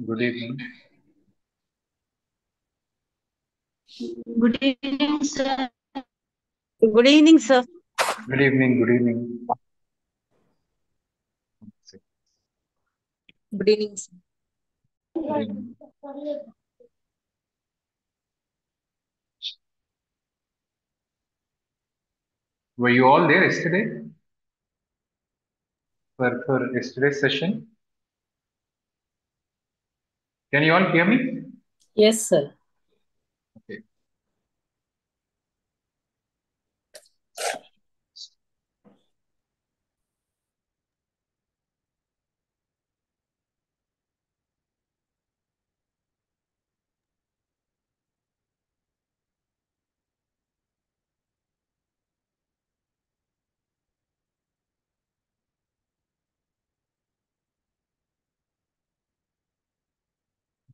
Good evening. Good evening, sir. Good evening, sir. Good evening. Good evening. Good evening, sir. Good evening. Were you all there yesterday for yesterday's session? Can you all hear me? Yes, sir. Okay.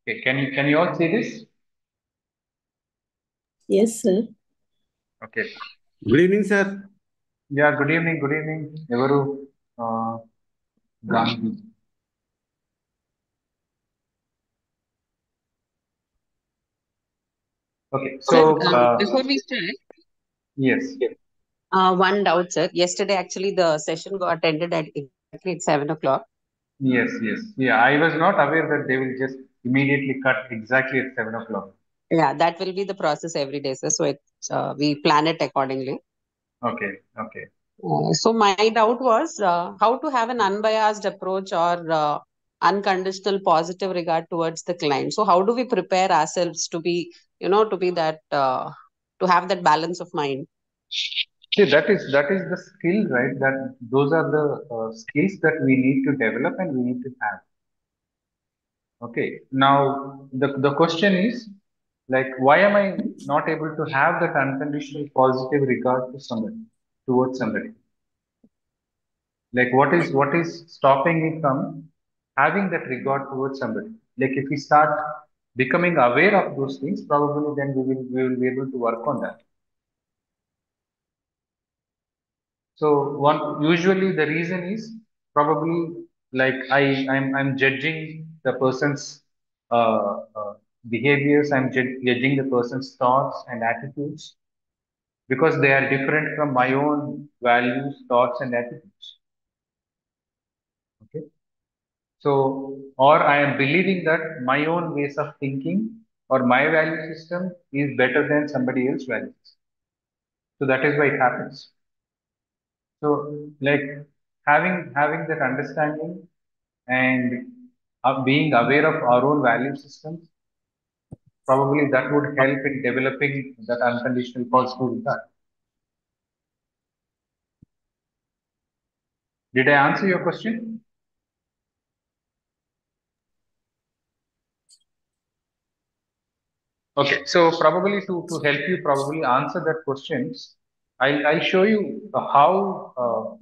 Okay. Can you all see this? Yes, sir. Okay. Good evening, sir. Yeah. Good evening. Good evening. Evaru Gandhi. Okay. Sir, So before we start, yes, one doubt, sir. Yesterday, actually, the session got ended at exactly at 7 o'clock. yes, yes. Yeah. I was not aware that they will just immediately cut exactly at 7 o'clock. Yeah, that will be the process every day, sir. So we plan it accordingly. Okay. Okay. So my doubt was how to have an unbiased approach or unconditional positive regard towards the client. So how do we prepare ourselves to be, to be that to have that balance of mind? See, that is the skill, right? That those are the skills that we need to develop and we need to have. Okay. Now the question is like, why am I not able to have that unconditional positive regard to somebody, towards somebody? Like, what is stopping me from having that regard towards somebody? Like, if we start becoming aware of those things, probably then we will be able to work on that. So one usually the reason is probably like I'm judging the person's behaviors. I'm judging the person's thoughts and attitudes because they are different from my own values, thoughts, and attitudes. Okay. So or I am believing that my own ways of thinking or my value system is better than somebody else's values. So that is why it happens. So like having that understanding and being aware of our own value systems, probably that would help in developing that unconditional positive regard. Did I answer your question? Okay, so probably to help you probably answer that question, I'll show you how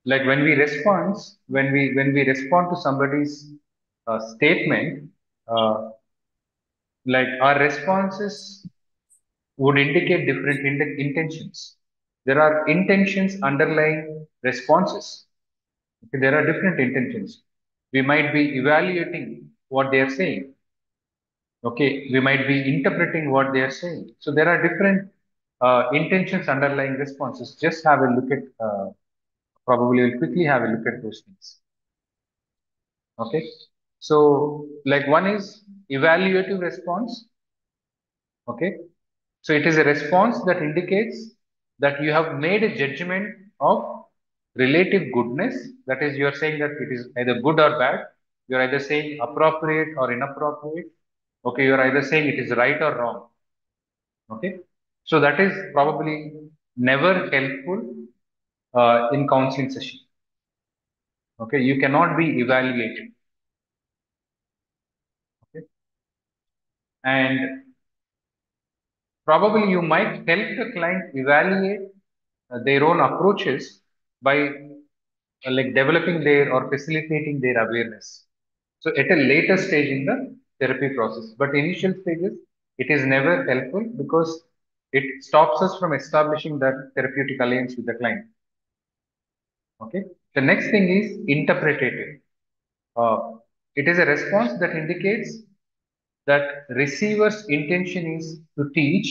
like when we respond to somebody's statement, uh, like our responses would indicate different intentions. There are intentions underlying responses. Okay, there are different intentions. We might be evaluating what they are saying. Okay, we might be interpreting what they are saying. So there are different intentions underlying responses. Just have a look at, probably we'll quickly have a look at those things. Okay, so like one is evaluative response. Okay, so it is a response that indicates that you have made a judgment of relative goodness. That is, you are saying that it is either good or bad. You are either saying appropriate or inappropriate. Okay, you are either saying it is right or wrong. Okay, so that is probably never helpful in counseling session. Okay, you cannot be evaluated. Okay, and probably you might help the client evaluate their own approaches by like developing their or facilitating their awareness. So at a later stage in the therapy process, but initial stages, it is never helpful because it stops us from establishing that therapeutic alliance with the client. Okay. The next thing is interpretative. Uh, It is a response that indicates that receiver's intention is to teach,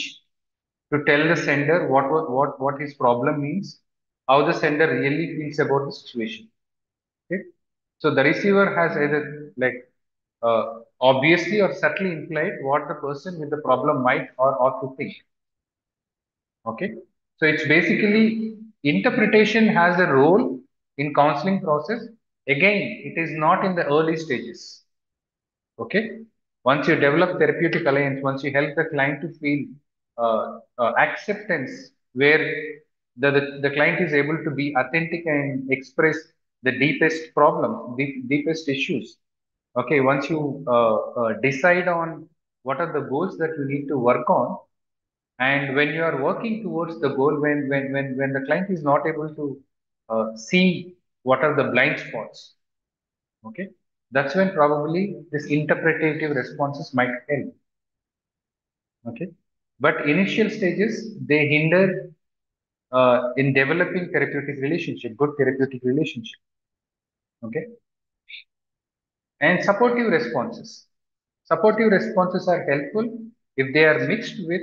to tell the sender what his problem means, how the sender really feels about the situation. Okay? So the receiver has either like obviously or subtly implied what the person with the problem might or ought to think. Okay, so it's basically interpretation has a role in counseling process. Again, it is not in the early stages. Okay, once you develop therapeutic alliance, once you help the client to feel acceptance, where the client is able to be authentic and express the deepest problems, deepest issues. Okay, once you decide on what are the goals that you need to work on, and when you are working towards the goal, when the client is not able to see what are the blind spots, okay, that's when probably this interpretative responses might help. Okay, but initial stages they hinder in developing therapeutic relationship, good therapeutic relationship. Okay, and supportive responses. Supportive responses are helpful if they are mixed with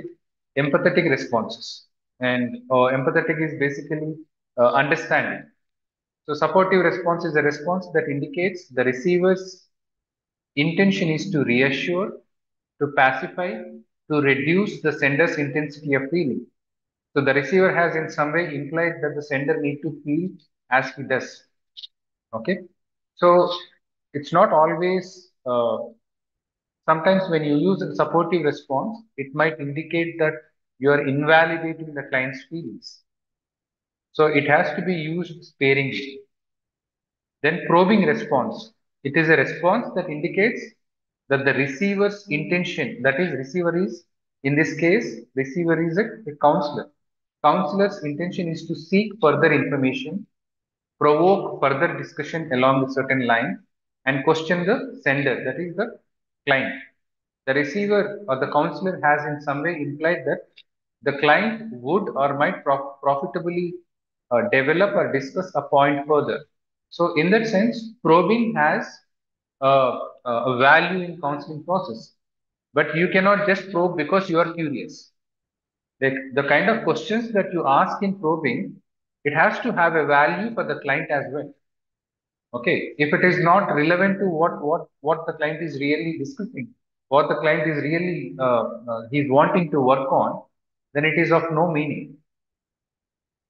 empathetic responses. And empathetic is basically understanding. So, supportive response is a response that indicates the receiver's intention is to reassure, to pacify, to reduce the sender's intensity of feeling. So, the receiver has in some way implied that the sender need to feel as he does. Okay. So, it's not always sometimes when you use a supportive response, it might indicate that you are invalidating the client's feelings. So it has to be used sparingly. Then probing response. It is a response that indicates that the receiver's intention, that is, receiver is, in this case, receiver is a counselor. Counselor's intention is to seek further information, provoke further discussion along a certain line, and question the sender, that is the client. The receiver or the counselor has in some way implied that the client would or might profitably develop or discuss a point further. So, in that sense, probing has a value in counseling process, but you cannot just probe because you are curious. Like the kind of questions that you ask in probing, it has to have a value for the client as well. Okay, if it is not relevant to what the client is really discussing, what the client is really he's wanting to work on, then it is of no meaning.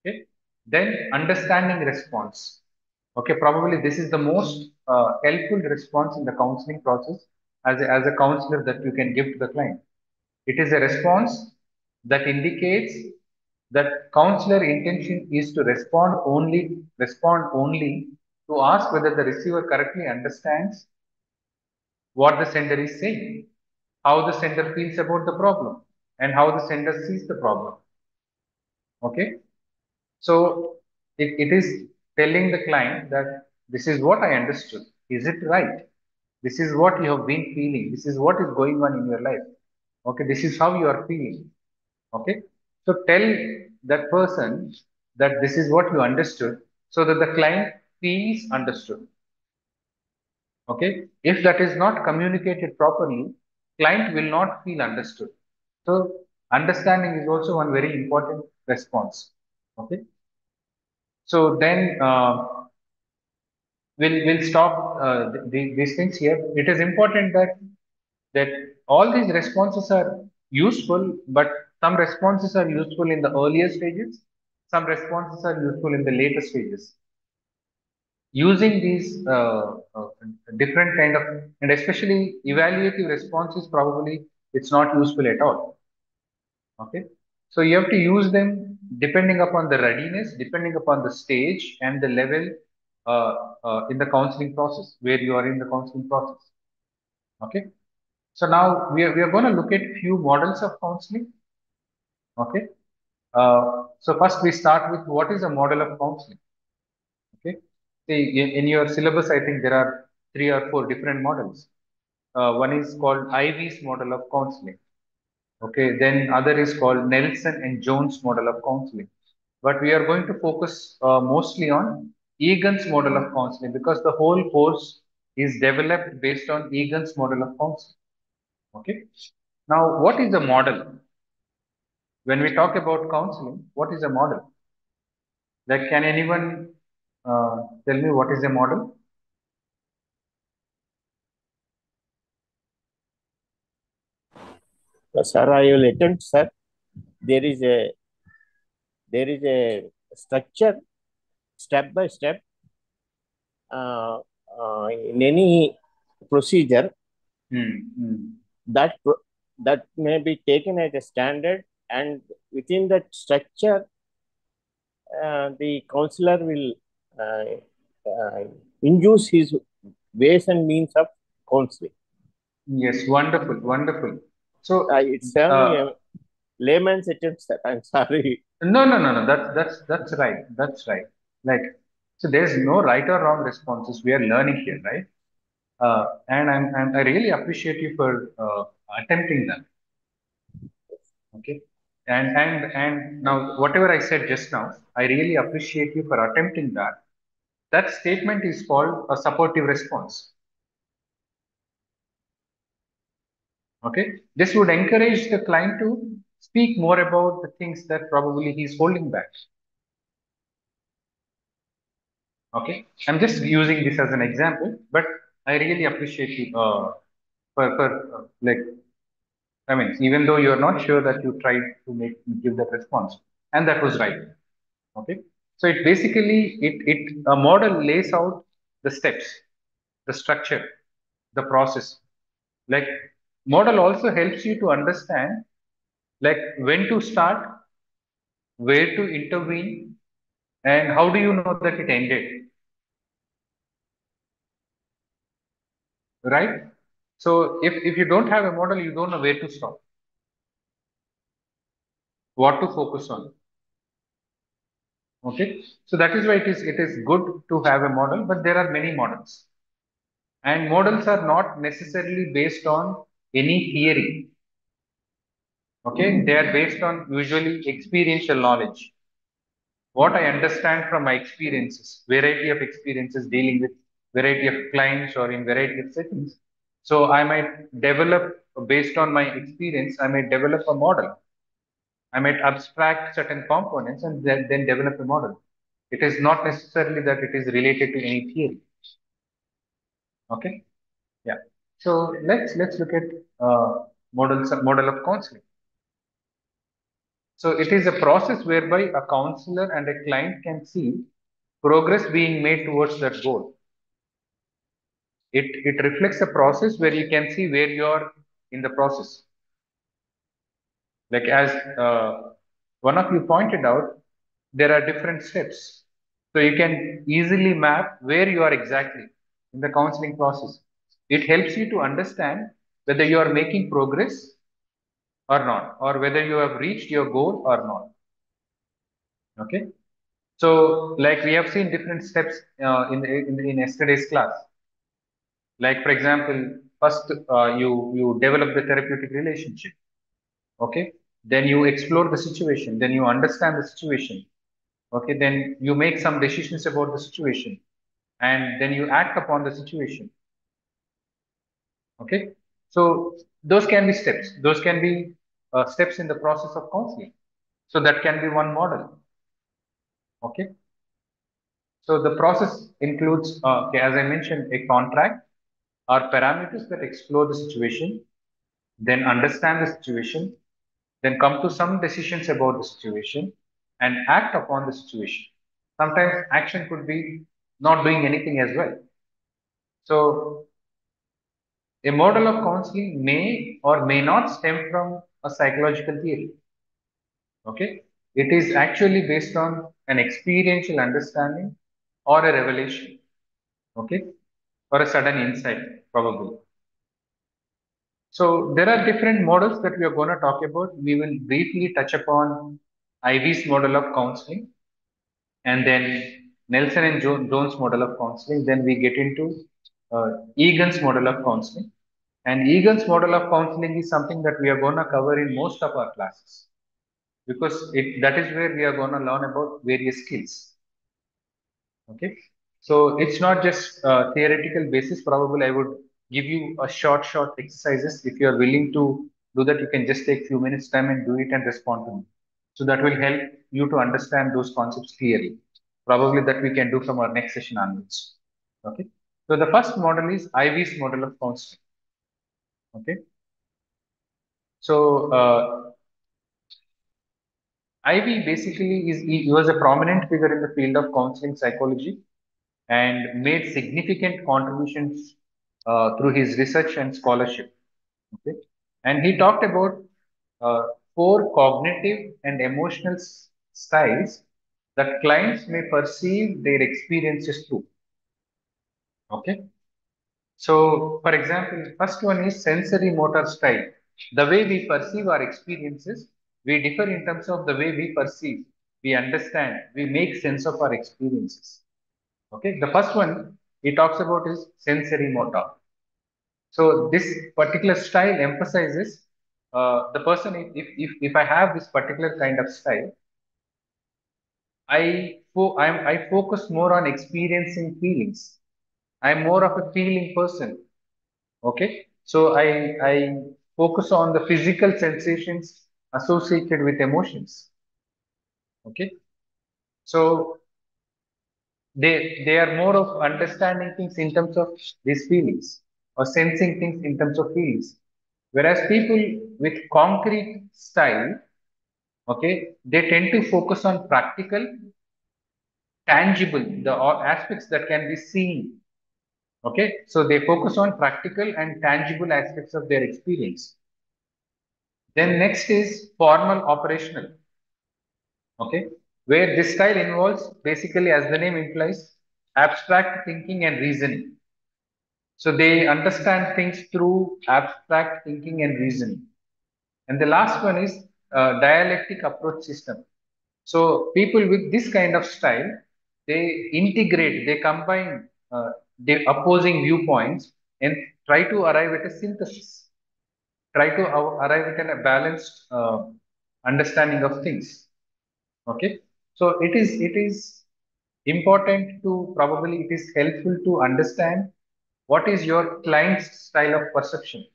Okay, then understanding response. Okay, probably this is the most helpful response in the counseling process as a counselor that you can give to the client. It is a response that indicates that counselor intention is to respond only to ask whether the receiver correctly understands what the sender is saying, how the sender feels about the problem, and how the sender sees the problem. Okay, so it is telling the client that this is what I understood. Is it right? This is what you have been feeling. This is what is going on in your life. Okay, this is how you are feeling. Okay, so tell that person that this is what you understood so that the client feels understood. Okay, if that is not communicated properly, client will not feel understood. So understanding is also one very important response. Okay, so then we'll stop these things here. It is important that all these responses are useful, but some responses are useful in the earlier stages, some responses are useful in the later stages. Using these different kind of, and especially evaluative responses, probably it's not useful at all. Okay, so you have to use them depending upon the readiness, depending upon the stage and the level in the counseling process where you are in the counseling process. Okay, so now we are going to look at few models of counseling. Okay, so first we start with what is a model of counseling. Okay, see in your syllabus, I think there are 3 or 4 different models. One is called Ivy's model of counseling. Okay, then other is called Nelson and Jones model of counseling. But we are going to focus mostly on Egan's model of counseling because the whole course is developed based on Egan's model of counseling. Okay. Now, what is a model? When we talk about counseling, what is a model? Like, can anyone tell me what is a model? Sir, I will attempt, sir. There is a structure, step by step, in any procedure that that may be taken as a standard, and within that structure, the counselor will induce his ways and means of counseling. Yes, wonderful, wonderful. So, It's only a layman's attempt, sir. I'm sorry. no. That's right. That's right. Like, so there's no right or wrong responses. We are learning here, right? And I really appreciate you for attempting that. Okay. And now whatever I said just now, I really appreciate you for attempting that. That statement is called a supportive response. Okay. This would encourage the client to speak more about the things that probably he's holding back. Okay. I'm just using this as an example, but I really appreciate you for like, I mean, even though you're not sure, that you tried to give that response, and that was right. Okay. So it basically, it a model lays out the steps, the structure, the process. Like, model also helps you to understand, like, when to start, where to intervene, and how do you know that it ended, right? So if you don't have a model, you don't know where to stop, what to focus on. Okay. So that is why it is good to have a model, but there are many models. And models are not necessarily based on any theory. Okay, they are based on usually experiential knowledge. What I understand from my experiences, variety of experiences dealing with variety of clients or in variety of settings. So I might develop, based on my experience, I might develop a model. I might abstract certain components and then develop a model. It is not necessarily that it is related to any theory. Okay. Yeah. So let's look at model of counseling. So it is a process whereby a counselor and a client can see progress being made towards that goal. It reflects a process where you can see where you are in the process. Like, as one of you pointed out, there are different steps. So you can easily map where you are exactly in the counseling process. It helps you to understand whether you are making progress or not, or whether you have reached your goal or not. Okay. So, like, we have seen different steps in yesterday's class. Like, for example, first you develop the therapeutic relationship. Okay. Then you explore the situation. Then you understand the situation. Okay. Then you make some decisions about the situation, and then you act upon the situation. Okay. So those can be steps. Those can be steps in the process of counseling. So that can be one model. Okay. So the process includes, okay, as I mentioned, a contract or parameters that explore the situation, then understand the situation, then come to some decisions about the situation and act upon the situation. Sometimes action could be not doing anything as well. So a model of counseling may or may not stem from a psychological theory. Okay. It is actually based on an experiential understanding or a revelation. Okay. Or a sudden insight, probably. So there are different models that we are going to talk about. We will briefly touch upon Ivy's model of counseling, and then Nelson and Jones model of counseling. Then we get into Egan's model of counseling. And Egan's model of counseling is something that we are going to cover in most of our classes, because that is where we are going to learn about various skills. Okay. So it's not just theoretical basis. Probably I would give you a short exercises. If you are willing to do that, you can just take few minutes time and do it and respond to me. So that will help you to understand those concepts clearly. Probably that we can do from our next session onwards. Okay. So the first model is Ivy's model of counseling. Okay. So Ivy basically he was a prominent figure in the field of counseling psychology and made significant contributions through his research and scholarship. Okay, and he talked about uh, four cognitive and emotional styles that clients may perceive their experiences through. Okay, so for example, first one is sensory motor style. The way we perceive our experiences, we differ in terms of the way we perceive, we understand, we make sense of our experiences. Okay, the first one he talks about is sensory motor. So this particular style emphasizes the person. If I have this particular kind of style, I focus more on experiencing feelings. I'm more of a feeling person. Okay, so I focus on the physical sensations associated with emotions. Okay, so they are more of understanding things in terms of these feelings or sensing things in terms of feelings, whereas people with concrete style, okay, they tend to focus on practical, tangible, the aspects that can be seen. Okay, so they focus on practical and tangible aspects of their experience. Then next is formal operational. Okay, where this style involves basically, as the name implies, abstract thinking and reasoning. So they understand things through abstract thinking and reasoning. And the last one is dialectic approach system. So people with this kind of style, they integrate, they combine the opposing viewpoints and try to arrive at a synthesis, try to arrive at a balanced understanding of things. Okay, so it is important to, probably it is helpful to understand what is your client's style of perception,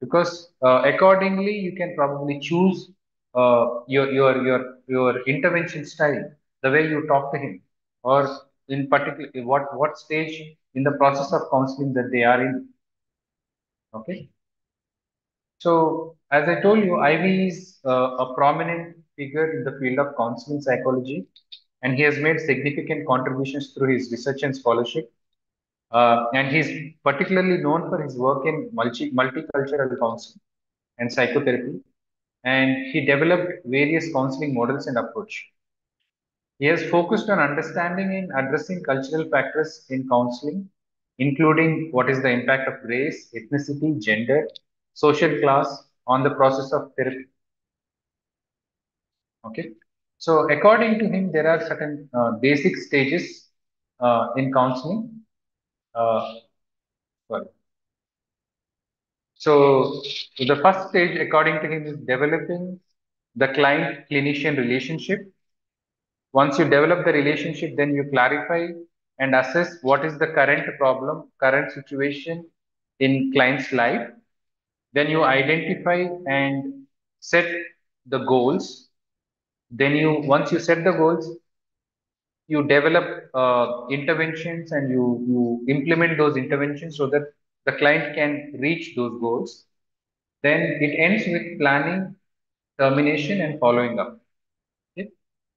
because accordingly you can probably choose your intervention style, the way you talk to him, or in particular what stage in the process of counseling that they are in. Okay, so as I told you, Ivy is a prominent figure in the field of counseling psychology, and he has made significant contributions through his research and scholarship. And he's particularly known for his work in multicultural counseling and psychotherapy. And he developed various counseling models and approach. He has focused on understanding and addressing cultural factors in counseling, including what is the impact of race, ethnicity, gender, social class on the process of therapy. Okay. So according to him, there are certain basic stages in counseling. Uh, sorry. So the first stage, according to him, is developing the client-clinician relationship. Once you develop the relationship, then you clarify and assess what is the current problem, current situation in client's life. Then you identify and set the goals. Then once you set the goals, you develop interventions and you implement those interventions so that the client can reach those goals. Then it ends with planning, termination, and following up. Okay?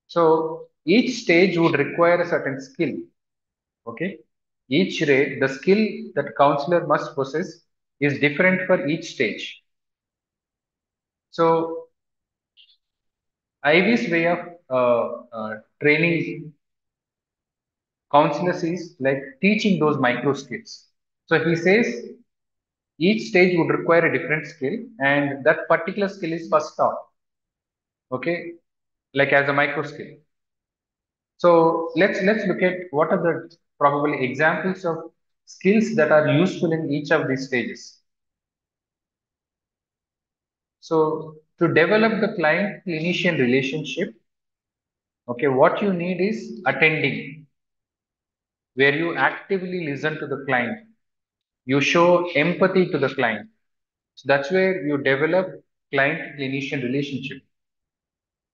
So each stage would require a certain skill. Okay, each rate, the skill that counselor must possess is different for each stage. So Ivy's way of training counselors is like teaching those micro skills. So he says each stage would require a different skill, and that particular skill is first taught. Okay, like as a micro skill. So let's look at what are the probably examples of skills that are useful in each of these stages. So to develop the client clinician relationship, okay, what you need is attending. where you actively listen to the client, you show empathy to the client. So that's where you develop client clinician relationship.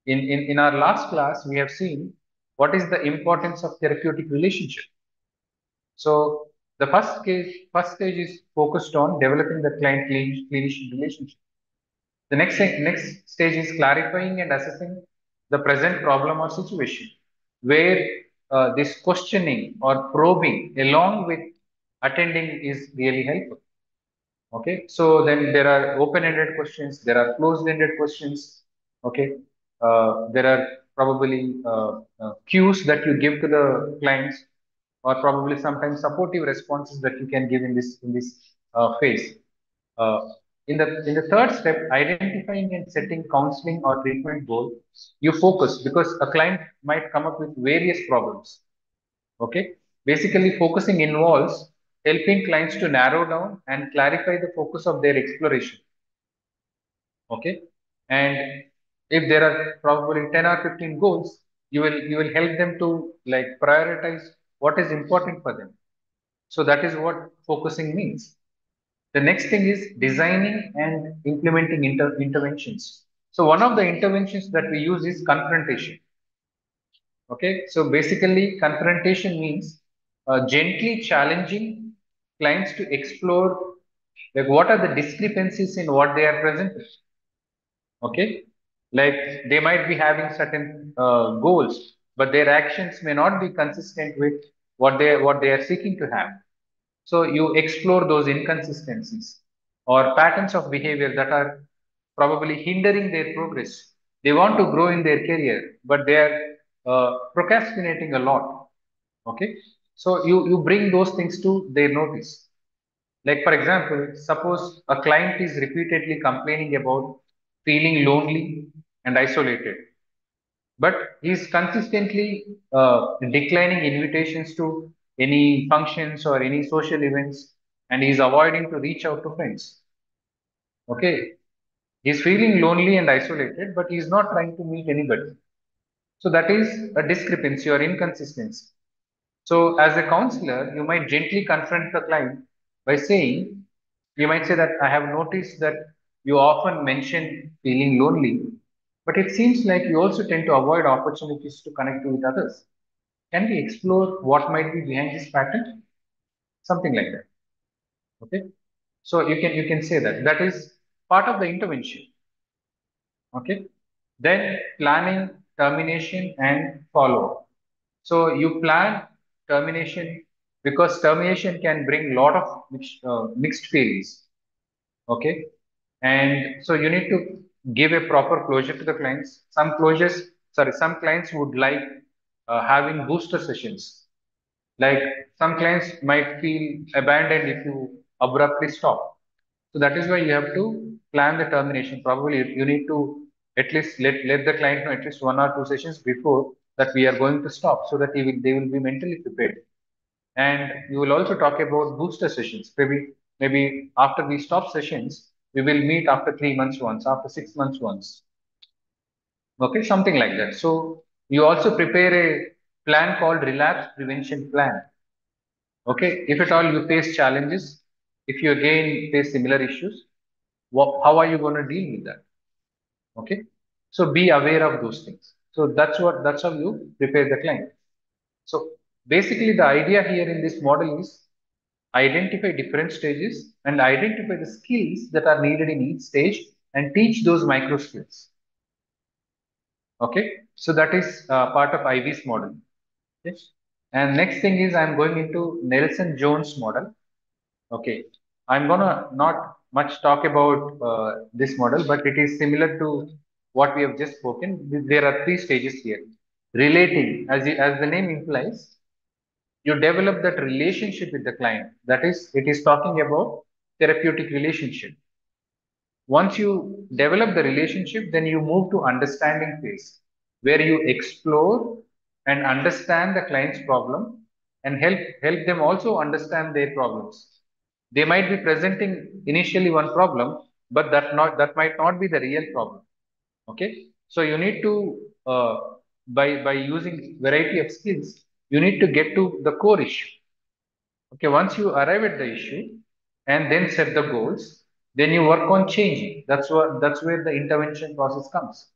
In our last class, we have seen what is the importance of therapeutic relationship. So the first stage is focused on developing the client clinician relationship. The next stage is clarifying and assessing the present problem or situation, where this questioning or probing along with attending is really helpful. Okay, so then there are open-ended questions, there are closed-ended questions. Okay, there are probably cues that you give to the clients, or probably sometimes supportive responses that you can give in this phase. Uh, in the third step, identifying and setting counseling or treatment goal, you focus because a client might come up with various problems. Okay, basically focusing involves helping clients to narrow down and clarify the focus of their exploration. Okay, and if there are probably 10 or 15 goals, you will help them to like prioritize what is important for them. So that is what focusing means. The next thing is designing and implementing interventions. So one of the interventions that we use is confrontation. Okay, so basically, confrontation means gently challenging clients to explore like what are the discrepancies in what they are presenting. Okay, like they might be having certain goals, but their actions may not be consistent with what they are seeking to have. So you explore those inconsistencies or patterns of behavior that are probably hindering their progress. They want to grow in their career, but they are procrastinating a lot. Okay, so you bring those things to their notice. Like for example, suppose a client is repeatedly complaining about feeling lonely and isolated, but he's consistently declining invitations to any functions or any social events, and he's avoiding to reach out to friends. Okay, he's feeling lonely and isolated, but he's not trying to meet anybody. So that is a discrepancy or inconsistency. So as a counselor, you might gently confront the client by saying, you might say that I have noticed that you often mention feeling lonely, but it seems like you also tend to avoid opportunities to connect with others. Can we explore what might be behind this pattern? Something like that. Okay. So you can say that. That is part of the intervention. Okay. Then planning, termination, and follow. So you plan termination because termination can bring lot of mixed feelings. Okay, and so you need to give a proper closure to the clients. Some clients would like having booster sessions. Like some clients might feel abandoned if you abruptly stop. So that is why you have to plan the termination. Probably you need to at least let the client know at least 1 or 2 sessions before that we are going to stop, so that they will be mentally prepared. And you will also talk about booster sessions. Maybe after we stop sessions, we will meet after 3 months once, after 6 months once. Okay, something like that. So you also prepare a plan called relapse prevention plan. Okay, if at all you face challenges, if you again face similar issues, how are you going to deal with that? Okay, so be aware of those things. So that's how you prepare the client. So basically, the idea here in this model is identify different stages and identify the skills that are needed in each stage and teach those micro skills. Okay, so that is part of Ivy's model. Yes. And next thing is I'm going into Nelson Jones model. Okay, I'm gonna not much talk about this model, but it is similar to what we have just spoken. There are three stages here. Relating, as the name implies, you develop that relationship with the client. That is, it is talking about therapeutic relationship. Once you develop the relationship, then you move to understanding phase, where you explore and understand the client's problem and help them also understand their problems. They might be presenting initially one problem, but that might not be the real problem. Okay, so you need to by using variety of skills, you need to get to the core issue. Okay, once you arrive at the issue and then set the goals, then you work on changing. That's where the intervention process comes.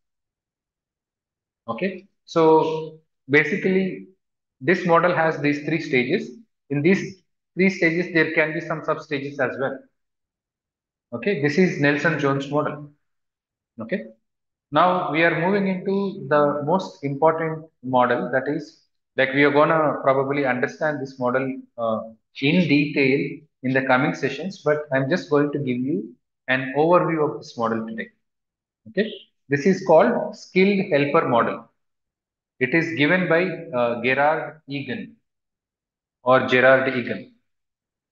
Okay, so basically, this model has these three stages. In these three stages, there can be some sub stages as well. Okay, this is Nelson Jones model. Okay, now we are moving into the most important model, that is, like we are gonna probably understand this model in detail in the coming sessions, but I'm just going to give you an overview of this model today. Okay, this is called skilled helper model. It is given by Gerard Egan or Gerard Egan.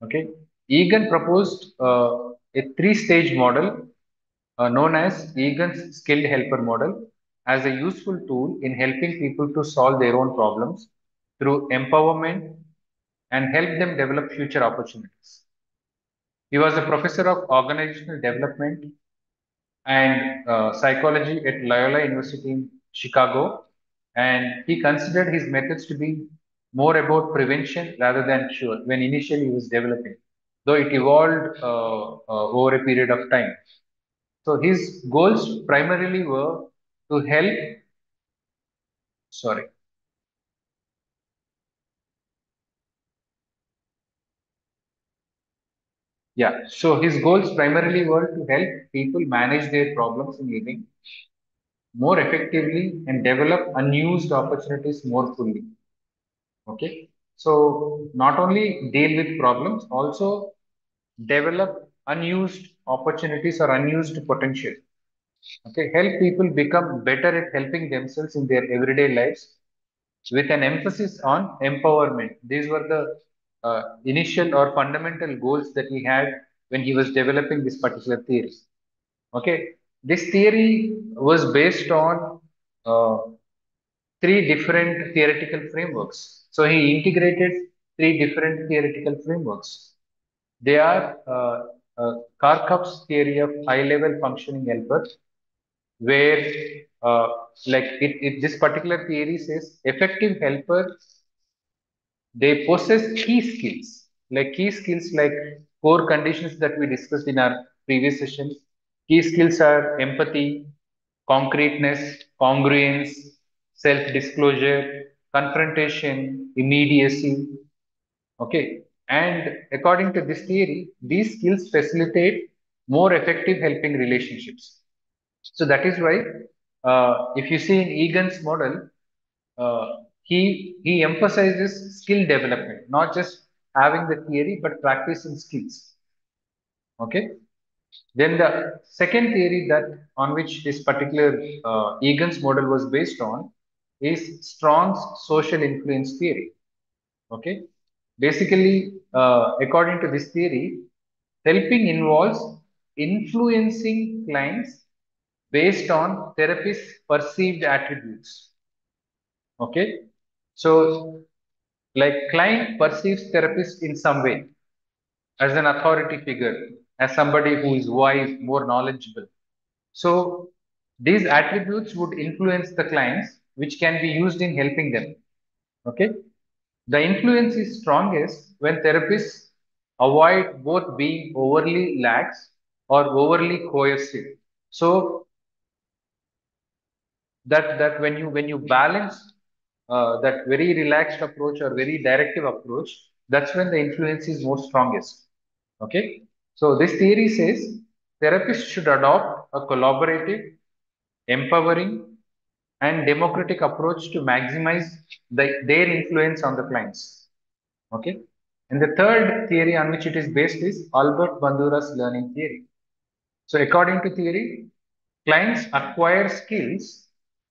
Okay, Egan proposed a three-stage model known as Egan's skilled helper model as a useful tool in helping people to solve their own problems through empowerment and help them develop future opportunities. He was a professor of organizational development and psychology at Loyola University in Chicago, and he considered his methods to be more about prevention rather than cure when initially he was developing, though it evolved over a period of time. So his goals primarily were to help, sorry, yeah. So his goals primarily were to help people manage their problems in living more effectively and develop unused opportunities more fully. Okay. So not only deal with problems, also develop unused opportunities or unused potential. Okay. Help people become better at helping themselves in their everyday lives with an emphasis on empowerment. These were the initial or fundamental goals that he had when he was developing this particular theory. Okay, this theory was based on uh, three different theoretical frameworks. So he integrated three different theoretical frameworks. They are Karpf's theory of high-level functioning helper, where this particular theory says effective helper, they possess key skills like core conditions that we discussed in our previous sessions. Key skills are empathy, concreteness, congruence, self disclosure, confrontation, immediacy. Okay, and according to this theory, these skills facilitate more effective helping relationships. So that is why, if you see in Egan's model, uh, he emphasizes skill development, not just having the theory but practicing skills. Okay. Then the second theory that on which this particular Egan's model was based on is Strong's social influence theory. Okay. Basically, according to this theory, helping involves influencing clients based on therapist's perceived attributes. Okay. So, like client perceives therapist in some way as an authority figure, as somebody who is wise, more knowledgeable. So, these attributes would influence the clients, which can be used in helping them. Okay. The influence is strongest when therapists avoid both being overly lax or overly coercive. So that when you balance that very relaxed approach or very directive approach, that's when the influence is most strongest. Okay, so this theory says therapists should adopt a collaborative, empowering, and democratic approach to maximize their influence on the clients. Okay, and the third theory on which it is based is Albert Bandura's learning theory. So, according to theory, clients acquire skills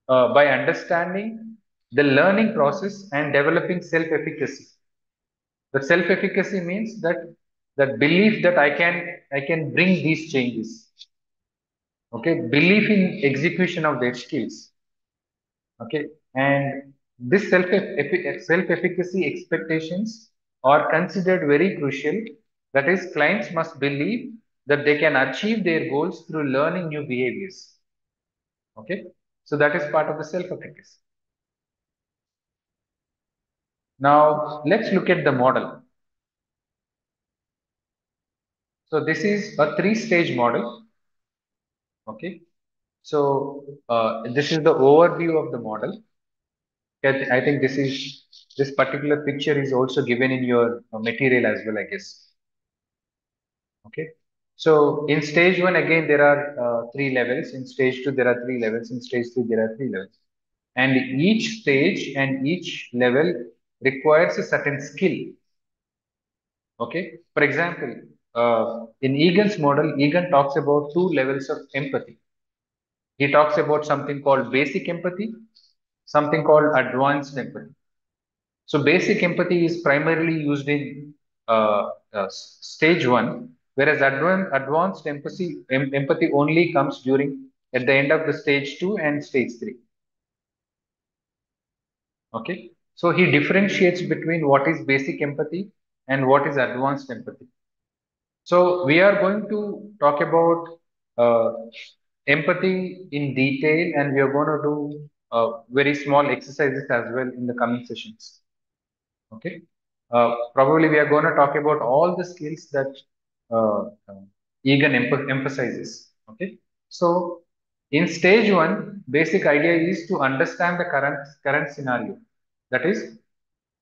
by understanding the learning process and developing self-efficacy. The self-efficacy means that belief that I can bring these changes. Okay, belief in execution of their skills. Okay, and this self-efficacy expectations are considered very crucial. That is, clients must believe that they can achieve their goals through learning new behaviors. Okay, so that is part of the self-efficacy. Now let's look at the model. So this is a three-stage model. Okay. So this is the overview of the model. I think this particular picture is also given in your material as well, I guess. Okay. So in stage one, again, there are three levels. In stage two, there are three levels. In stage three, there are three levels. And each stage and each level requires a certain skill. Okay. For example, in Egan's model, Egan talks about two levels of empathy. He talks about something called basic empathy, something called advanced empathy. So basic empathy is primarily used in stage one, whereas advanced empathy only comes during at the end of the stage two and stage three. Okay, so he differentiates between what is basic empathy and what is advanced empathy. So we are going to talk about uh, empathy in detail, and we are going to do very small exercises as well in the coming sessions. Okay. Probably we are going to talk about all the skills that uh, uh, Egan emphasizes. Okay. So in stage one, basic idea is to understand the current scenario. That is,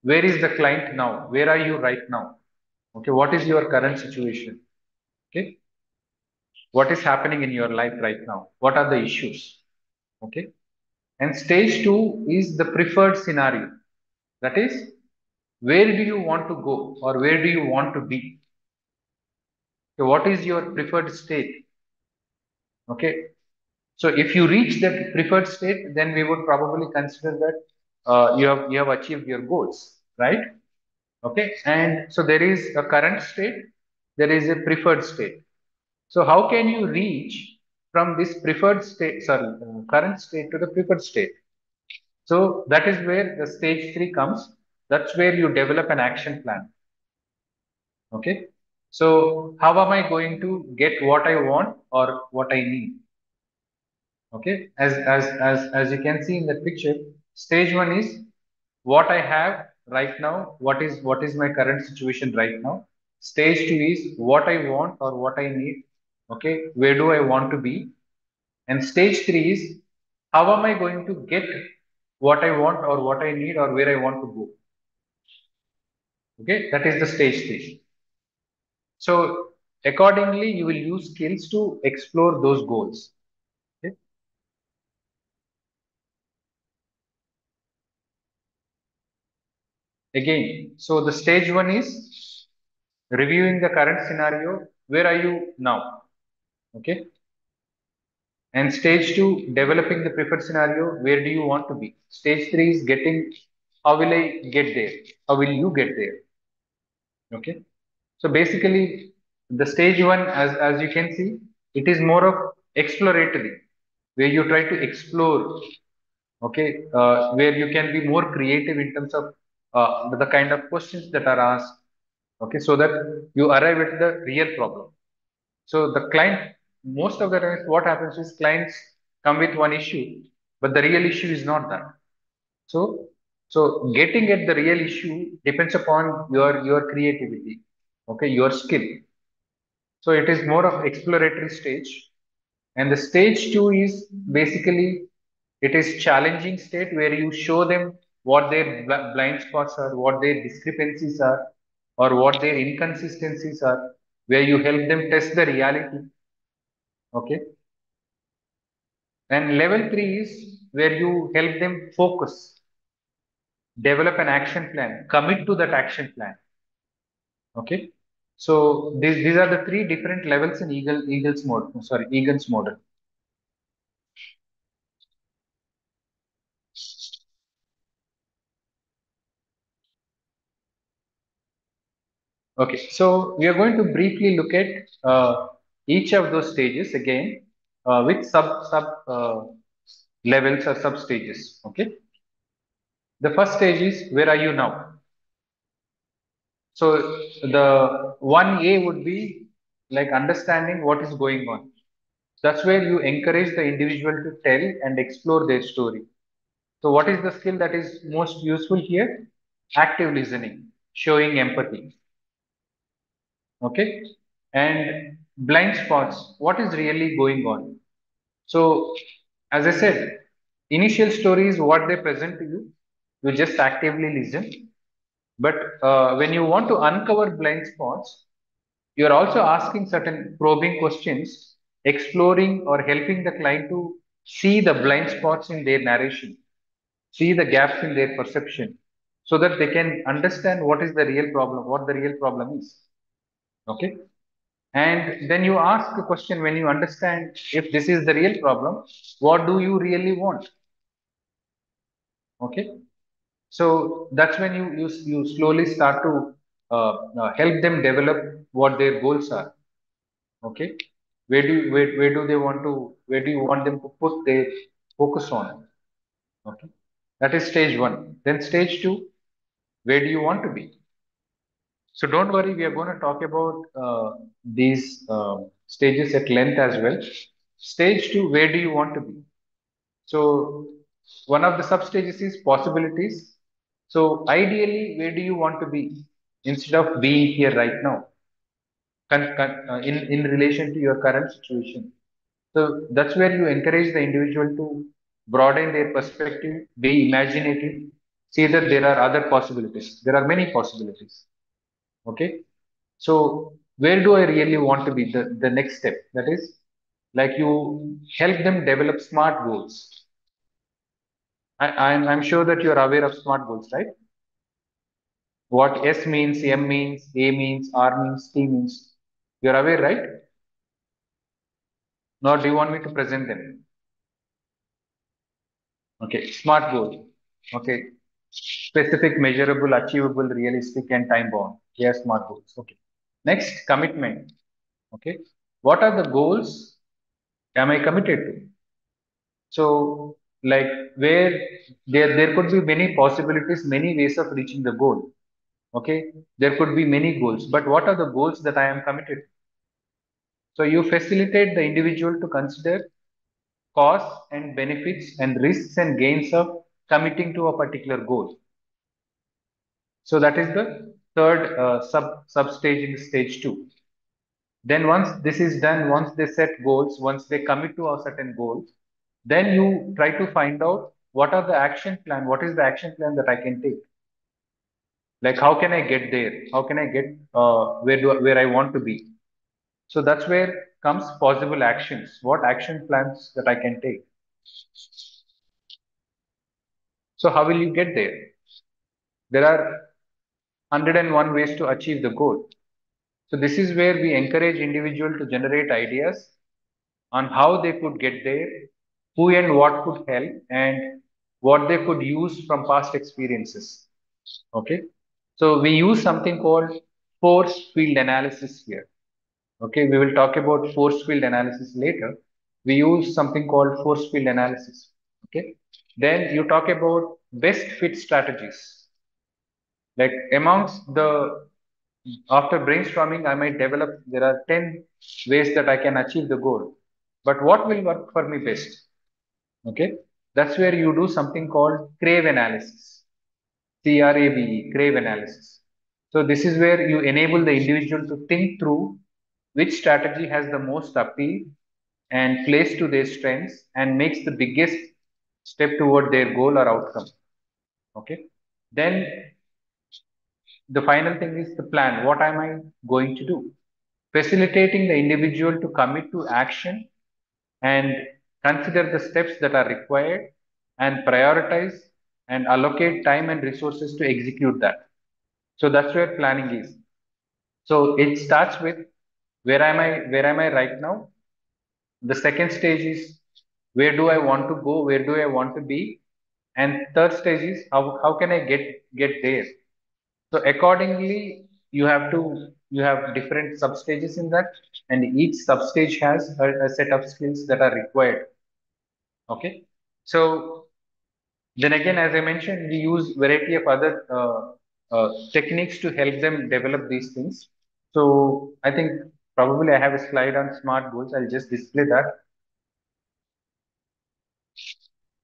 where is the client now? Where are you right now? Okay. What is your current situation? Okay. What is happening in your life right now? What are the issues? Okay. And stage two is the preferred scenario. That is, where do you want to go or where do you want to be? Okay, what is your preferred state? Okay, so if you reach that preferred state, then we would probably consider that you have achieved your goals, right? Okay, and so there is a current state, there is a preferred state. So how can you reach from this preferred state, sorry, current state to the preferred state? So that is where the stage three comes. That's where you develop an action plan. Okay. So how am I going to get what I want or what I need? Okay. As you can see in the picture, stage one is what I have right now. What is my current situation right now? Stage two is what I want or what I need. Okay. Where do I want to be? And stage three is how am I going to get what I want or what I need or where I want to go? Okay. That is the stage three. So accordingly, you will use skills to explore those goals. Okay. Again, so the stage one is reviewing the current scenario. Where are you now? Okay. And stage two, developing the preferred scenario. Where do you want to be? Stage three is getting, how will I get there? How will you get there? Okay. So basically, the stage one, as you can see, it is more of exploratory, where you try to explore, okay, where you can be more creative in terms of the kind of questions that are asked, okay, so that you arrive at the real problem. So the client, most of the times, what happens is clients come with one issue, but the real issue is not that. So, so getting at the real issue depends upon your creativity, okay, your skill. So it is more of exploratory stage. And the stage two is basically it is challenging state where you show them what their blind spots are, what their discrepancies are, or what their inconsistencies are, where you help them test the reality. Okay. And level three is where you help them focus, develop an action plan, commit to that action plan. Okay. So these are the three different levels in Egan's model. Okay, so we are going to briefly look at each of those stages again with sub levels or sub stages. Okay, the first stage is where are you now? So the 1A would be like understanding what is going on. That's where you encourage the individual to tell and explore their story. So what is the skill that is most useful here? active listening, showing empathy. Okay. And blind spots, what is really going on? So, as I said, initial stories, what they present to you, you just actively listen. But when you want to uncover blind spots, you're also asking certain probing questions, exploring or helping the client to see the blind spots in their narration, see the gaps in their perception, so that they can understand what is the real problem, what the real problem is. Okay. And then you ask a question when you understand if this is the real problem, what do you really want? Okay. So that's when you slowly start to help them develop what their goals are. Okay. Where do they want to, where do you want them to put their focus on? Okay. That is stage one. Then stage two, where do you want to be? So don't worry, we are going to talk about these stages at length as well. Stage two, where do you want to be? So one of the sub stages is possibilities. So ideally, where do you want to be instead of being here right now, in relation to your current situation? So that's where you encourage the individual to broaden their perspective, be imaginative, see that there are other possibilities. There are many possibilities. Okay. So where do I really want to be? The next step, that is, like, you help them develop smart goals. I'm sure that you're aware of smart goals, right? What S means, M means, A means, R means, T means. You're aware, right? Nor do you want me to present them? Okay, smart goal. Okay, specific, measurable, achievable, realistic, and time bound. Yeah, smart goals. Okay. Next, commitment. Okay, what are the goals am I committed to? So, like, where there could be many possibilities, many ways of reaching the goal. Okay, there could be many goals, but what are the goals that I am committed to? So you facilitate the individual to consider costs and benefits and risks and gains of committing to a particular goal. So that is the third sub stage in stage two. Then once this is done, once they set goals, once they commit to a certain goal, then you try to find out what are the action plan, what is the action plan that I can take. Like, how can I get there? How can I get where I want to be? So that's where comes possible actions. What action plans that I can take? So how will you get there? There are 101 ways to achieve the goal. So this is where we encourage individual to generate ideas on how they could get there, who and what could help, and what they could use from past experiences. Okay. So we use something called force field analysis here. Okay. We will talk about force field analysis later. We use something called force field analysis. Okay. Then you talk about best fit strategies. Like, amongst the, after brainstorming, I might develop, there are 10 ways that I can achieve the goal. But what will work for me best? Okay. That's where you do something called crave analysis. CRAVE, crave analysis. So this is where you enable the individual to think through which strategy has the most appeal and plays to their strengths and makes the biggest step toward their goal or outcome. Okay. Then the final thing is the plan. What am I going to do? Facilitating the individual to commit to action and consider the steps that are required and prioritize and allocate time and resources to execute that. So that's where planning is. So it starts with, where am I right now? The second stage is, where do I want to go? Where do I want to be? And third stage is, how can I get there? So accordingly, you have different sub stages in that, and each sub stage has a set of skills that are required. Okay. So then again, as I mentioned, we use variety of other techniques to help them develop these things. So I think probably I have a slide on smart goals. I'll just display that.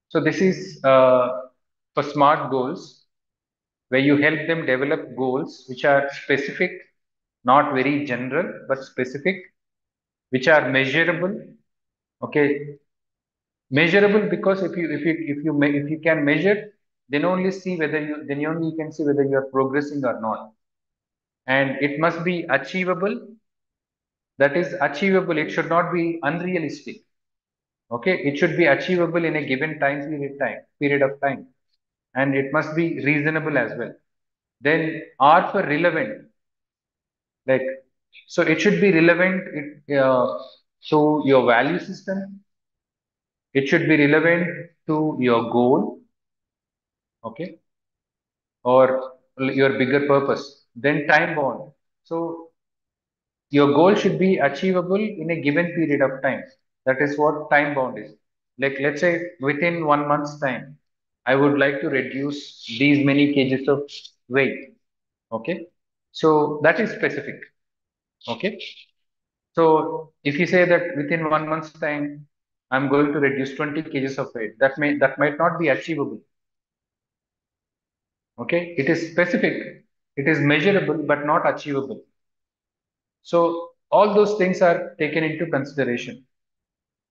So this is for smart goals. where you help them develop goals which are specific, not very general, but specific, which are measurable. Okay, measurable because if you can measure, then only see whether you then only you can see whether you are progressing or not. And it must be achievable. That is achievable. It should not be unrealistic. Okay, it should be achievable in a given period of time, and it must be reasonable as well. Then R for relevant, like, so it should be relevant to your value system. It should be relevant to your goal, okay, or your bigger purpose. Then time bound. So your goal should be achievable in a given period of time. That is what time bound is. Like, let's say within 1 month's time, I would like to reduce these many kgs of weight. Okay. So that is specific. Okay. So if you say that within 1 month's time, I'm going to reduce 20 kgs of weight, that might not be achievable. Okay. It is specific. It is measurable, but not achievable. So all those things are taken into consideration.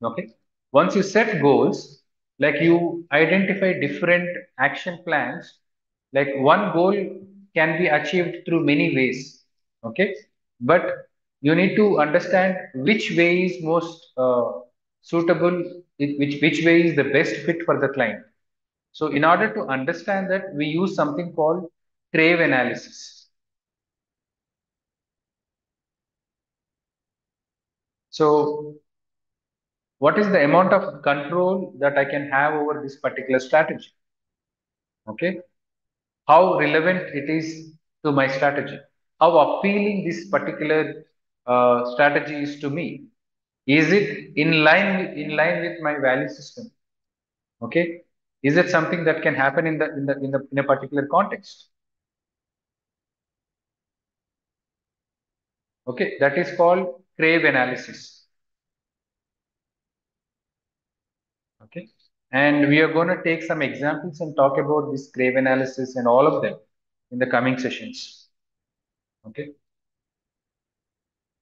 Okay. Once you set goals, like you identify different action plans, like one goal can be achieved through many ways. Okay. But you need to understand which way is most suitable, which way is the best fit for the client. So in order to understand that, we use something called crave analysis. So what is the amount of control that I can have over this particular strategy? Okay. How relevant it is to my strategy, how appealing this particular strategy is to me. Is it in line with my value system? Okay, is it something that can happen in a particular context? Okay, that is called crave analysis. Okay, and we are going to take some examples and talk about this crave analysis and all of them in the coming sessions. Okay.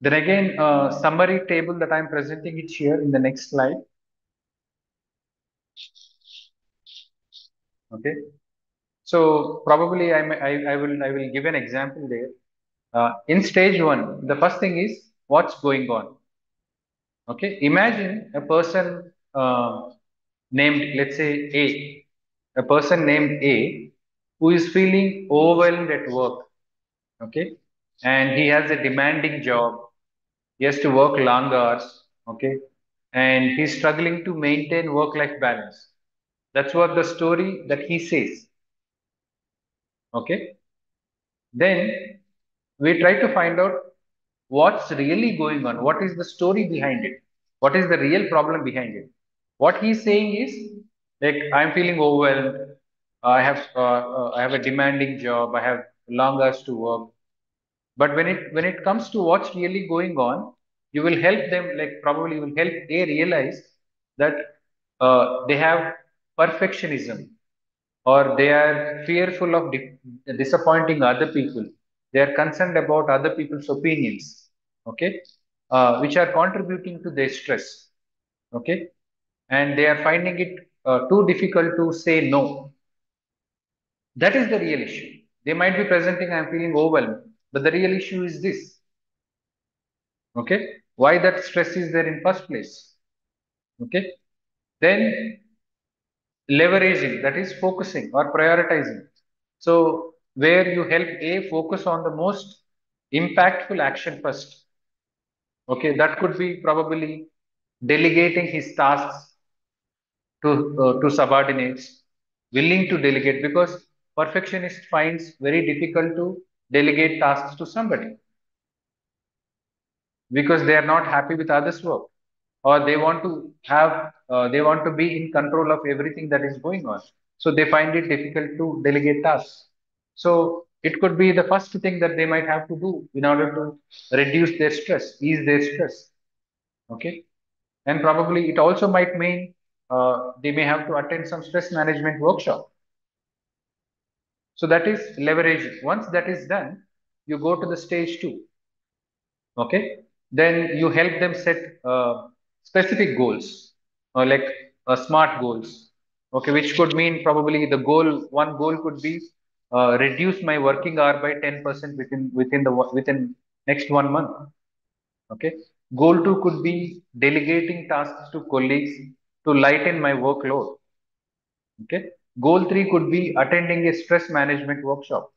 Then again, summary table that I'm presenting it here in the next slide. Okay. So probably I will give an example there. In stage one, the first thing is what's going on. Okay. Imagine a person named, let's say, a person named A, who is feeling overwhelmed at work. Okay. And he has a demanding job. He has to work long hours. Okay. And he's struggling to maintain work-life balance. That's what the story that he says. Okay. Then we try to find out what's really going on. What is the story behind it? What is the real problem behind it? What he's saying is, like, I'm feeling overwhelmed. I have a demanding job. I have long hours to work. But when it comes to what's really going on, you will help them, like, probably you will help they realize that they have perfectionism, or they are fearful of disappointing other people. They are concerned about other people's opinions, okay, which are contributing to their stress, okay, and they are finding it too difficult to say no. That is the real issue. They might be presenting, I'm feeling overwhelmed, but the real issue is this, okay, why that stress is there in first place, okay. Then leveraging, that is focusing or prioritizing. So where you help A focus on the most impactful action first. Okay, that could be probably delegating his tasks to subordinates, willing to delegate, because perfectionist finds very difficult to delegate tasks to somebody because they are not happy with others' work, or they want to be in control of everything that is going on. So they find it difficult to delegate tasks. So it could be the first thing that they might have to do in order to reduce their stress, ease their stress. Okay. And probably it also might mean they may have to attend some stress management workshop. So that is leveraging. Once that is done, you go to the stage two. Okay, then you help them set specific goals, like smart goals. Okay, which could mean probably the goal. One goal could be reduce my working hour by 10% within next 1 month. Okay, goal two could be delegating tasks to colleagues to lighten my workload. Okay, goal three could be attending a stress management workshop.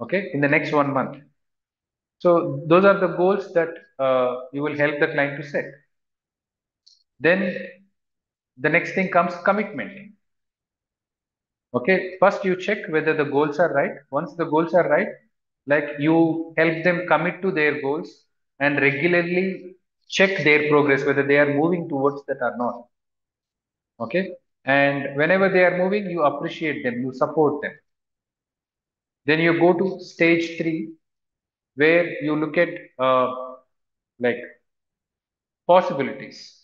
Okay, in the next 1 month. So those are the goals that you will help the client to set. Then the next thing comes commitment. Okay, first you check whether the goals are right. Once the goals are right, like you help them commit to their goals and regularly check their progress, whether they are moving towards that or not. Okay, and whenever they are moving, you appreciate them, you support them. Then you go to stage three, where you look at like possibilities.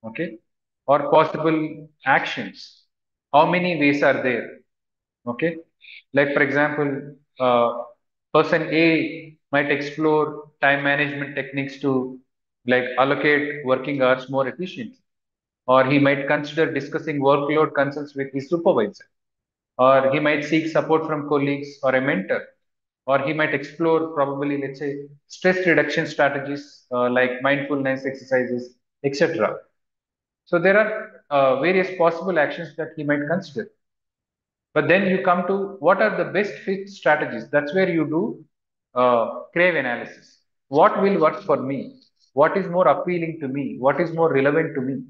Okay, or possible actions. How many ways are there? Okay, like for example, person A might explore time management techniques to like allocate working hours more efficiently, or he might consider discussing workload concerns with his supervisor, or he might seek support from colleagues or a mentor, or he might explore probably, let's say, stress reduction strategies, like mindfulness exercises, etc. So there are various possible actions that he might consider. But then you come to what are the best fit strategies. That's where you do crave analysis. What will work for me? What is more appealing to me? What is more relevant to me?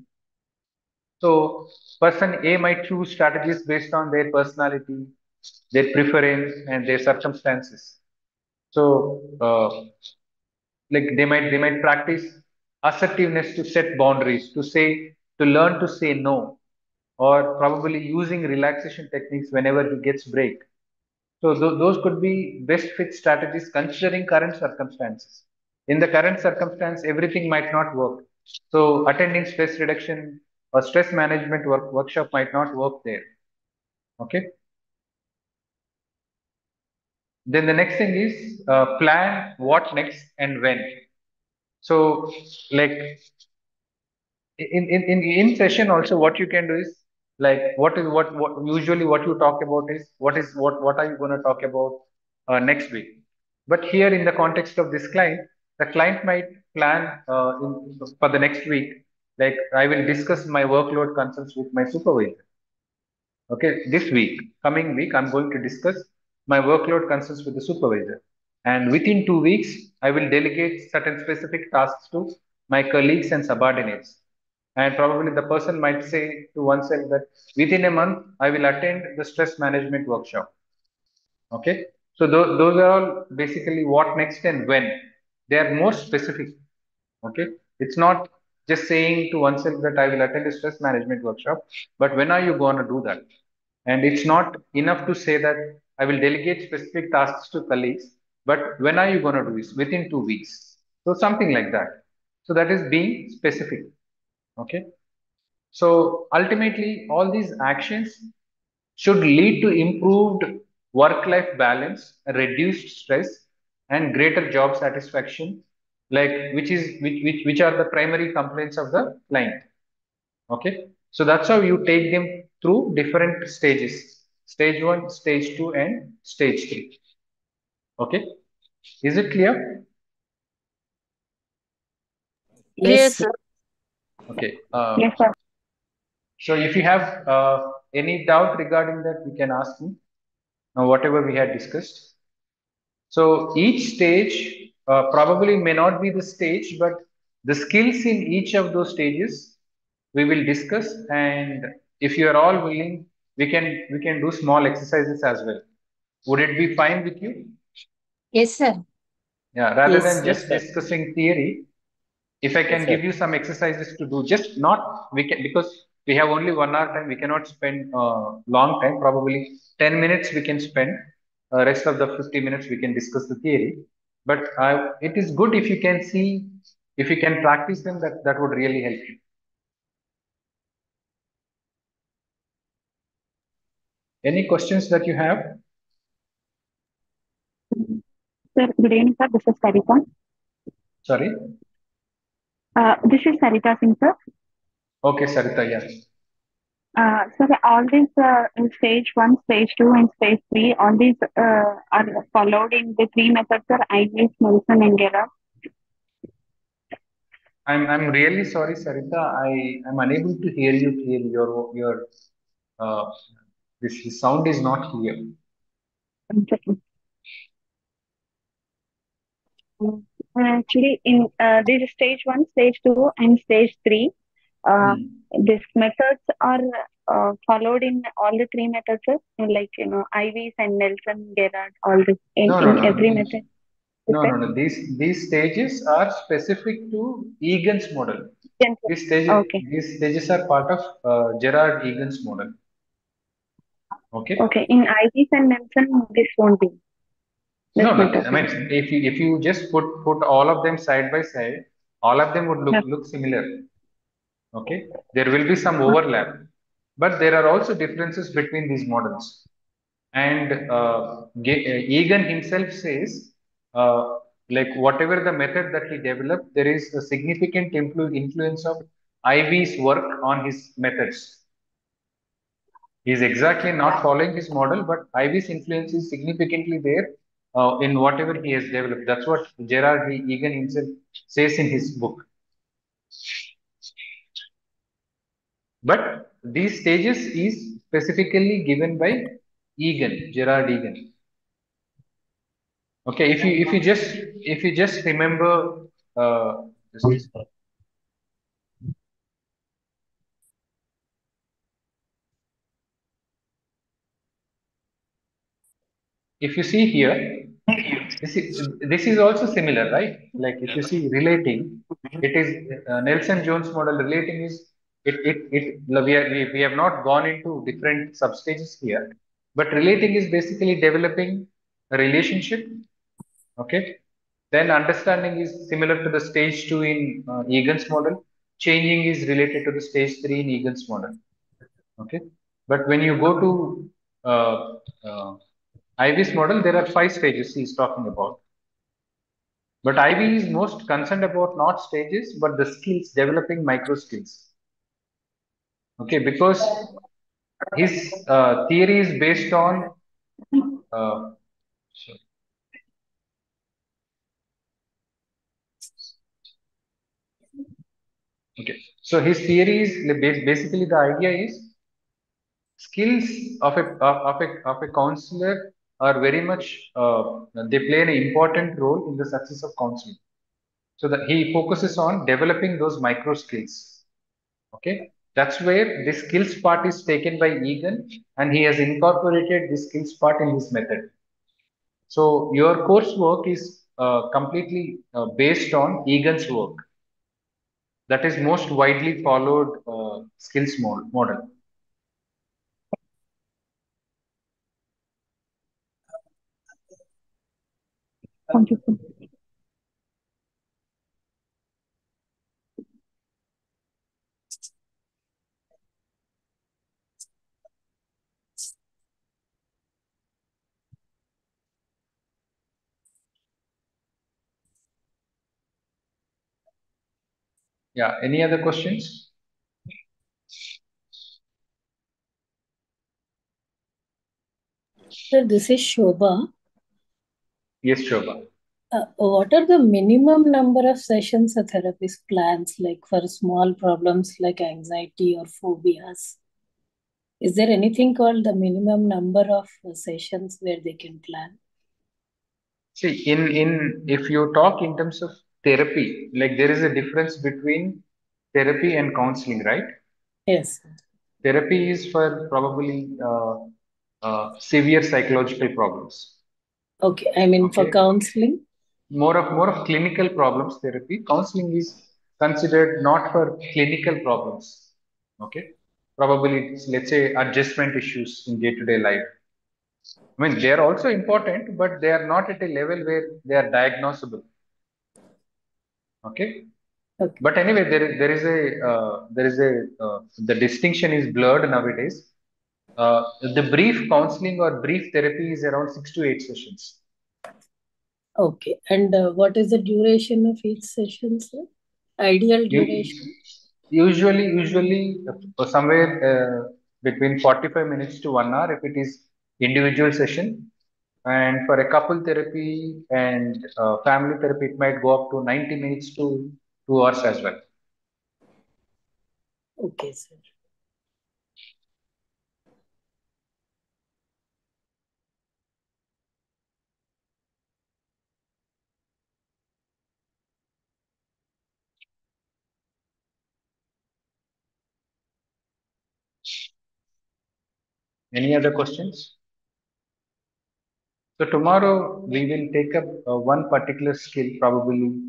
So person A might choose strategies based on their personality, their preference, and their circumstances. So like they might practice assertiveness to set boundaries, to learn to say no, or probably using relaxation techniques whenever he gets break. So those could be best fit strategies considering current circumstances. In the current circumstance, everything might not work, so attending stress reduction or stress management workshop might not work there. Okay, then the next thing is plan what next and when. So like in session also, what you can do is like what usually what you talk about is what are you going to talk about next week. But here in the context of this client, the client might plan for the next week, like I will discuss my workload concerns with my supervisor. Okay, this week, coming week, I'm going to discuss my workload concerns with the supervisor, and within 2 weeks I will delegate certain specific tasks to my colleagues and subordinates. And probably the person might say to oneself that within a month I will attend the stress management workshop. Okay, so those are all basically what next and when. They are more specific. Okay, it's not just saying to oneself that I will attend a stress management workshop, but when are you going to do that? And it's not enough to say that I will delegate specific tasks to colleagues, but when are you going to do this? Within 2 weeks. So something like that. So that is being specific. Okay, so ultimately, all these actions should lead to improved work-life balance, reduced stress, and greater job satisfaction, like which are the primary complaints of the client. Okay, so that's how you take them through different stages: stage one, stage two, and stage three. Okay, is it clear? Yes, Yes. sir. Okay, Yes, sir. so if you have any doubt regarding that, you can ask me. Whatever we had discussed. So each stage probably may not be the stage, but the skills in each of those stages we will discuss. And if you are all willing, we can do small exercises as well. Would it be fine with you? Yes, sir. Yeah, rather Yes, than sir. Yes, just sir. discussing theory, if I Yes, can sir. give you some exercises to do, just not we can, because we have only 1 hour time, we cannot spend long time. Probably 10 minutes we can spend. Rest of the 50 minutes we can discuss the theory. But it is good if you can see, if you can practice them. That would really help you. Any questions that you have? Sir, good evening, sir. This is Sarita. Sorry. This is Sarita Singh, sir. Okay, Sarita. Yeah. Sir, all these in stage 1, stage 2, and stage 3, all these are followed in the 3 methods, sir. Ivy, Nelson, and Gerard. I'm really sorry, Sarita. I am unable to hear you clearly. Your uh, this sound is not clear. Actually, in this stage 1, stage 2, and stage 3, uh, Hmm. these methods are followed in all the 3 methods, sir. Like, Ivy's and Nelson, Gerard, all this No, no, in no, no. every method. Is No, that? no, no. These stages are specific to Egan's model. Yes, sir. Okay. These stages are part of Gerard Egan's model. Okay. Okay. In Ivy's and Nelson, this won't be this No, no. method, I right? mean, if you just put all of them side by side, all of them would Yes. look similar. Okay. There will be some overlap, but there are also differences between these models. And Egan himself says, uh, like whatever the method that he developed, there is a significant influence of Ivy's work on his methods. He is exactly not following his model, but Ivy's influence is significantly there in whatever he has developed. That's what Egan himself says in his book. But these stages is specifically given by Gerard Egan. Okay, if you just remember, just if you see here, this is also similar, right? Like if you see relating, it is Nelson Jones model. Relating is it we have not gone into different substages here, but relating is basically developing a relationship. Okay, then understanding is similar to the stage 2 in Egan's model. Changing is related to the stage 3 in Egan's model. Okay, but when you go to uh, uh, Ivy's model, there are 5 stages he's talking about. But Ivy is most concerned about not stages, but the skills, developing micro skills. Okay, because his theory is based on. Uh, sorry. Okay, so his theory is basically the idea is skills of a counselor are very much they play an important role in the success of counseling. So that he focuses on developing those micro skills. Okay, that's where the skills part is taken by Egan, and he has incorporated the skills part in his method. So your coursework is completely based on Egan's work. That is most widely followed skills model. Thank you, sir. Yeah. Any other questions? Sir, this is Shobha. Yes, Shobha. What are the minimum number of sessions a therapist plans, like for small problems like anxiety or phobias? Is there anything called the minimum number of sessions where they can plan? See, in if you talk in terms of therapy, like there is a difference between therapy and counseling, right? Yes. Therapy is for probably severe psychological problems. Okay. I mean, for Okay, counseling? more of clinical problems. Therapy, counseling is considered not for clinical problems. Okay, probably let's say adjustment issues in day-to-day life. I mean, they are also important, but they are not at a level where they are diagnosable. Okay, Okay. but anyway, there is a the distinction is blurred nowadays. The brief counseling or brief therapy is around 6 to 8 sessions. Okay. And what is the duration of each session, sir? Ideal duration? Usually somewhere between 45 minutes to 1 hour if it is individual session. And for a couple therapy and family therapy, it might go up to 90 minutes to 2 hours as well. Okay, sir. Any other questions? So tomorrow we will take up one particular skill. Probably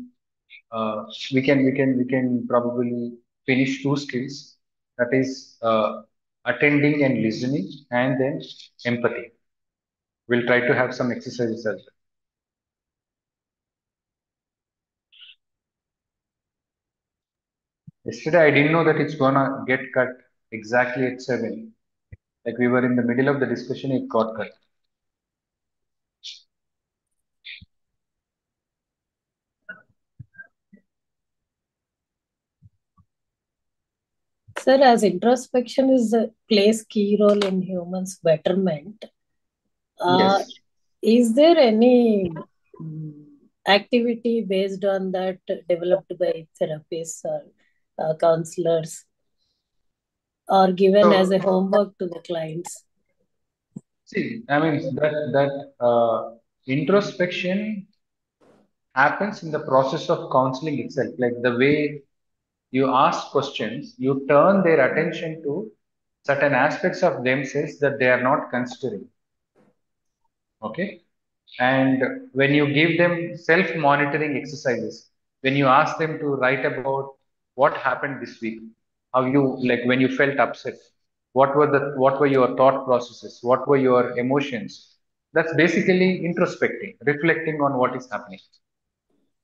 we can probably finish two skills. That is attending and listening, and then empathy. We'll try to have some exercises as well. Yesterday I didn't know that it's gonna get cut exactly at 7. Like we were in the middle of the discussion, it got cut. Sir, as introspection plays key role in humans' betterment, Yes. is there any activity based on that developed by therapists or counselors or given as a homework to the clients? See, I mean that introspection happens in the process of counseling itself. Like the way you ask questions, you turn their attention to certain aspects of themselves that they are not considering. Okay. And when you give them self monitoring exercises, when you ask them to write about what happened this week, how you like when you felt upset, what were your thought processes, what were your emotions, that's basically introspecting, reflecting on what is happening.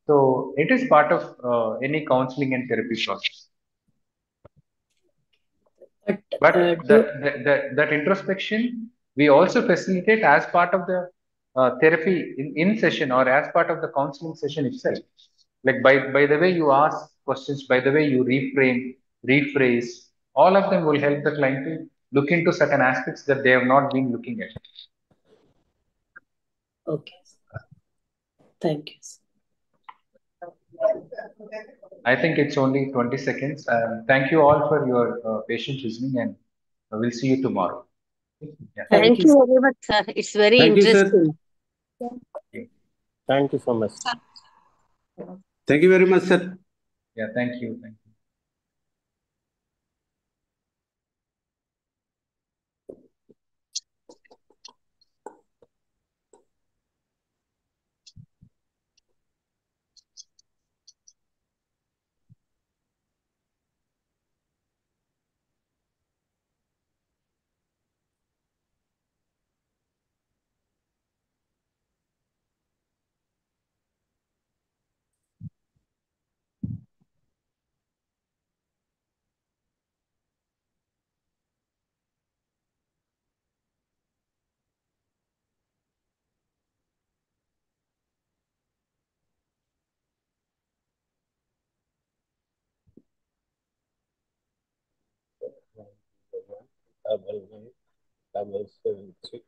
So it is part of any counseling and therapy process. But that introspection we also facilitate as part of the therapy in session or as part of the counseling session itself. Like by the way you ask questions, by the way you reframe, rephrase, all of them will help the client to look into certain aspects that they have not been looking at. Okay. Thank you. I think it's only 20 seconds. Thank you all for your patient listening, and we'll see you tomorrow. Yeah. Thank you, you very much, sir. It's very Thank you, sir. interesting. Thank you so much. Thank you very much, sir. Yeah, thank you. Thank you. Double 776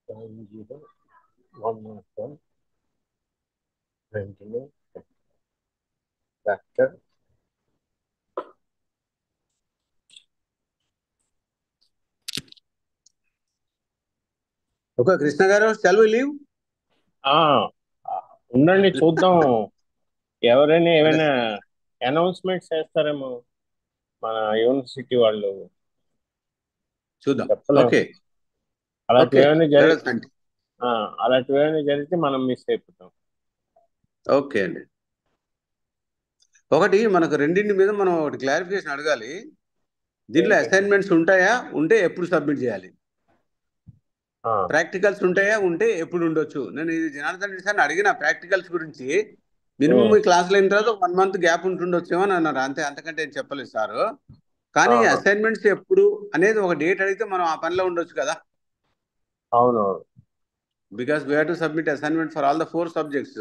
0 101 29 factor. Okay, Krishna garu, shall we leave? ఉండండి చూద్దాం ఎవరైనా ఏమైనా announcements చేస్తారేమో మన university వాళ్ళు చూద్దాం. చెప్పలేము. Okay అలాంటివేమైనా జరిగితే మనం మిస్ అయిపోతాం. ఓకే అండి. ఒకటి మనకు రెండింటి మీద మనం ఒకటి క్లారిఫికేషన్ అడగాలి. దీంట్లో అసైన్మెంట్స్ ఉంటాయా, ఉంటే ఎప్పుడు సబ్మిట్ చేయాలి? ప్రాక్టికల్స్ ఉంటాయా, ఉంటే ఎప్పుడు ఉండొచ్చు? నేను ఇది జనార్దన్ రెడ్డి సార్ని అడిగిన ప్రాక్టికల్స్ గురించి. మినిమం ఈ క్లాసులు అయిన తర్వాత 1 month గ్యాప్ ఉంటుండొచ్చేమో అని అన్నారు. అంతకంటే ఏం చెప్పలేదు సారు. కానీ ఆహా. అసైన్మెంట్స్ ఎప్పుడు అనేది ఒక డేట్ అడిగితే మనం ఆ పనిలో ఉండొచ్చు కదా. అవునవును. Because we have to submit assignment for all the 4 subjects.